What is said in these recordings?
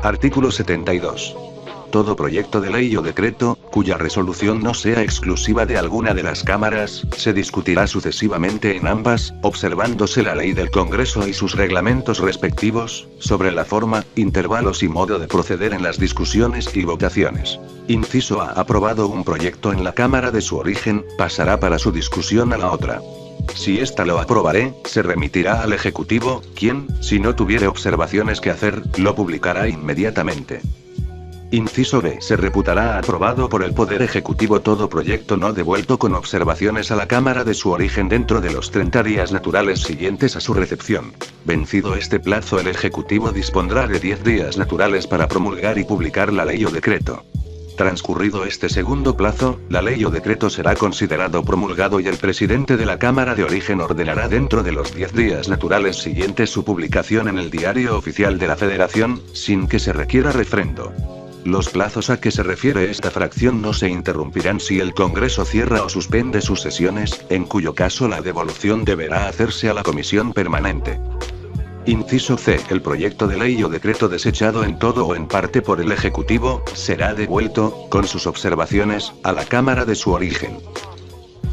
Artículo 72. Todo proyecto de ley o decreto, cuya resolución no sea exclusiva de alguna de las cámaras, se discutirá sucesivamente en ambas, observándose la ley del Congreso y sus reglamentos respectivos, sobre la forma, intervalos y modo de proceder en las discusiones y votaciones. Inciso A. Aprobado un proyecto en la Cámara de su origen, pasará para su discusión a la otra. Si ésta lo aprobaré, se remitirá al Ejecutivo, quien, si no tuviere observaciones que hacer, lo publicará inmediatamente. Inciso B. Se reputará aprobado por el Poder Ejecutivo todo proyecto no devuelto con observaciones a la Cámara de su origen dentro de los 30 días naturales siguientes a su recepción. Vencido este plazo, el Ejecutivo dispondrá de 10 días naturales para promulgar y publicar la ley o decreto. Transcurrido este segundo plazo, la ley o decreto será considerado promulgado y el presidente de la Cámara de origen ordenará dentro de los 10 días naturales siguientes su publicación en el Diario Oficial de la Federación, sin que se requiera refrendo. Los plazos a que se refiere esta fracción no se interrumpirán si el Congreso cierra o suspende sus sesiones, en cuyo caso la devolución deberá hacerse a la Comisión Permanente. Inciso C. El proyecto de ley o decreto desechado en todo o en parte por el Ejecutivo, será devuelto, con sus observaciones, a la Cámara de su origen.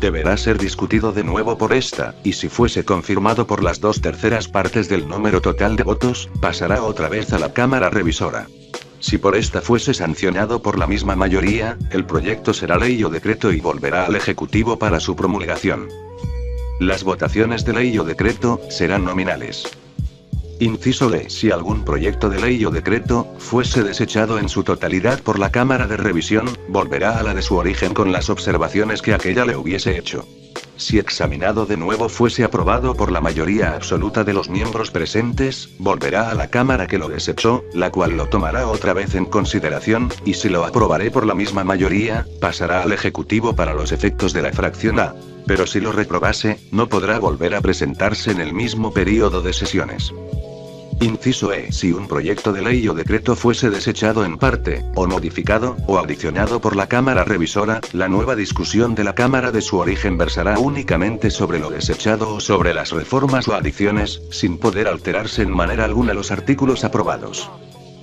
Deberá ser discutido de nuevo por esta, y si fuese confirmado por las 2/3 partes del número total de votos, pasará otra vez a la Cámara Revisora. Si por esta fuese sancionado por la misma mayoría, el proyecto será ley o decreto y volverá al Ejecutivo para su promulgación. Las votaciones de ley o decreto serán nominales. Inciso D. Si algún proyecto de ley o decreto fuese desechado en su totalidad por la Cámara de Revisión, volverá a la de su origen con las observaciones que aquella le hubiese hecho. Si examinado de nuevo fuese aprobado por la mayoría absoluta de los miembros presentes, volverá a la Cámara que lo desechó, la cual lo tomará otra vez en consideración, y si lo aprobaré por la misma mayoría, pasará al Ejecutivo para los efectos de la fracción A. Pero si lo reprobase, no podrá volver a presentarse en el mismo período de sesiones. Inciso E. Si un proyecto de ley o decreto fuese desechado en parte, o modificado, o adicionado por la Cámara Revisora, la nueva discusión de la Cámara de su origen versará únicamente sobre lo desechado o sobre las reformas o adiciones, sin poder alterarse en manera alguna los artículos aprobados.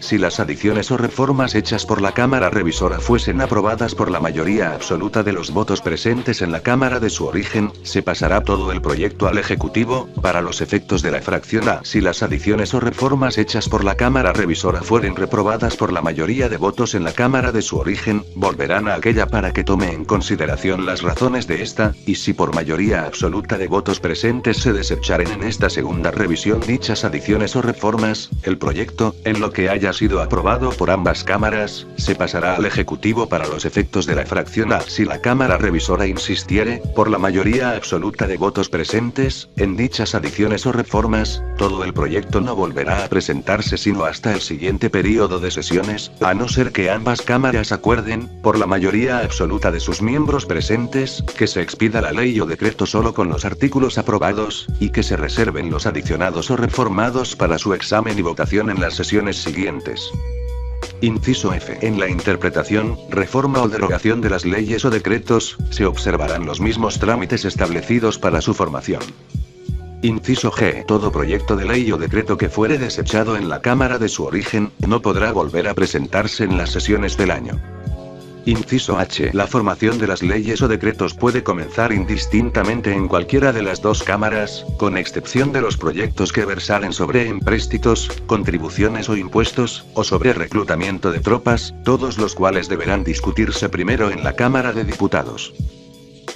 Si las adiciones o reformas hechas por la Cámara Revisora fuesen aprobadas por la mayoría absoluta de los votos presentes en la Cámara de su origen, se pasará todo el proyecto al Ejecutivo, para los efectos de la fracción A. Si las adiciones o reformas hechas por la Cámara Revisora fueren reprobadas por la mayoría de votos en la Cámara de su origen, volverán a aquella para que tome en consideración las razones de esta, y si por mayoría absoluta de votos presentes se desecharen en esta segunda revisión dichas adiciones o reformas, el proyecto, en lo que haya sido aprobado por ambas cámaras, se pasará al Ejecutivo para los efectos de la fracción A. Si la Cámara Revisora insistiere, por la mayoría absoluta de votos presentes, en dichas adiciones o reformas, todo el proyecto no volverá a presentarse sino hasta el siguiente período de sesiones, a no ser que ambas cámaras acuerden, por la mayoría absoluta de sus miembros presentes, que se expida la ley o decreto solo con los artículos aprobados, y que se reserven los adicionados o reformados para su examen y votación en las sesiones siguientes. Inciso F. En la interpretación, reforma o derogación de las leyes o decretos, se observarán los mismos trámites establecidos para su formación. Inciso G. Todo proyecto de ley o decreto que fuere desechado en la Cámara de su origen, no podrá volver a presentarse en las sesiones del año. Inciso H. La formación de las leyes o decretos puede comenzar indistintamente en cualquiera de las dos cámaras, con excepción de los proyectos que versaren sobre empréstitos, contribuciones o impuestos, o sobre reclutamiento de tropas, todos los cuales deberán discutirse primero en la Cámara de Diputados.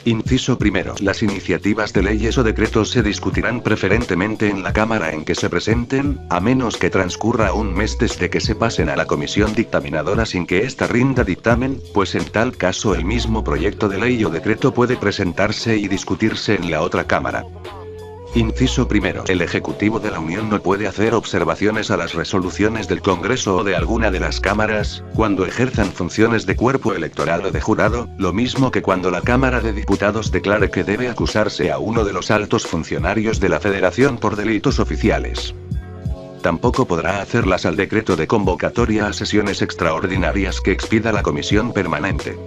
Inciso primero. Las iniciativas de leyes o decretos se discutirán preferentemente en la Cámara en que se presenten, a menos que transcurra un mes desde que se pasen a la comisión dictaminadora sin que ésta rinda dictamen, pues en tal caso el mismo proyecto de ley o decreto puede presentarse y discutirse en la otra Cámara. Inciso primero. El Ejecutivo de la Unión no puede hacer observaciones a las resoluciones del Congreso o de alguna de las cámaras, cuando ejerzan funciones de cuerpo electoral o de jurado, lo mismo que cuando la Cámara de Diputados declare que debe acusarse a uno de los altos funcionarios de la Federación por delitos oficiales. Tampoco podrá hacerlas al decreto de convocatoria a sesiones extraordinarias que expida la Comisión Permanente.